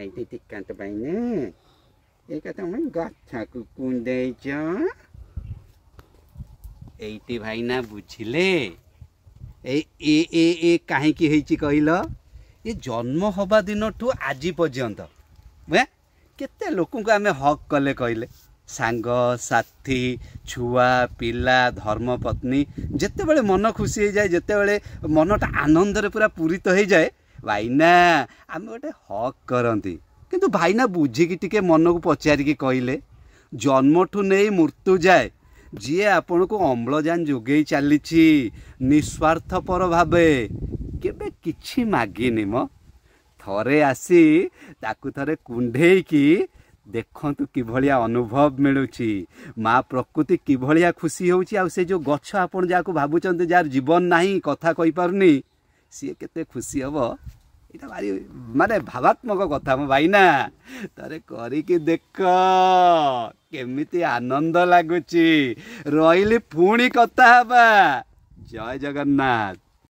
କାନ୍ତ ଭାଇନା ଏଇଟା ତମେ ଗଛକୁ କୁଣ୍ଡେଇଛ ଏଇଟି ଭାଇନା ବୁଝିଲେ ଏ କାହିଁକି ହେଇଛି କହିଲ ଏ ଜନ୍ମ ହବା ଦିନଠୁ ଆଜି ପର୍ଯ୍ୟନ୍ତ କେତେ ଲୋକଙ୍କୁ ଆମେ ହକ୍ କଲେ କହିଲେ ସାଙ୍ଗ ସାଥୀ ଛୁଆ ପିଲା ଧର୍ମପତ୍ନୀ ଯେତେବେଳେ ମନ ଖୁସି ହେଇଯାଏ ଯେତେବେଳେ ମନଟା ଆନନ୍ଦରେ ପୁରା ପୂରିତ ହେଇଯାଏ ଭାଇନା ଆମେ ଗୋଟେ ହକ୍ କରନ୍ତି କିନ୍ତୁ ଭାଇନା ବୁଝିକି ଟିକେ ମନକୁ ପଚାରିକି କହିଲେ ଜନ୍ମଠୁ ନେଇ ମୃତ୍ୟୁ ଯାଏ ଯିଏ ଆପଣଙ୍କୁ ଅମ୍ଳଜାନ ଯୋଗେଇ ଚାଲିଛି ନିସ୍ୱାର୍ଥପର ଭାବେ କେବେ କିଛି ମାଗିନି ମ ଥରେ ଆସି ତାକୁ ଥରେ କୁଣ୍ଢେଇକି ଦେଖନ୍ତୁ କିଭଳିଆ ଅନୁଭବ ମିଳୁଛି ମା ପ୍ରକୃତି କିଭଳିଆ ଖୁସି ହେଉଛି ଆଉ ସେ ଯେଉଁ ଗଛ ଆପଣ ଯାହାକୁ ଭାବୁଛନ୍ତି ଯାହାର ଜୀବନ ନାହିଁ କଥା କହିପାରୁନି ସିଏ କେତେ ଖୁସି ହେବ ଏଇଟା ଭାରି ମାନେ ଭାବାତ୍ମକ କଥା ମୋ ଭାଇନା ଥରେ କରିକି ଦେଖ କେମିତି ଆନନ୍ଦ ଲାଗୁଛି ରହିଲି ପୁଣି କଥା ହେବା ଜୟ ଜଗନ୍ନାଥ।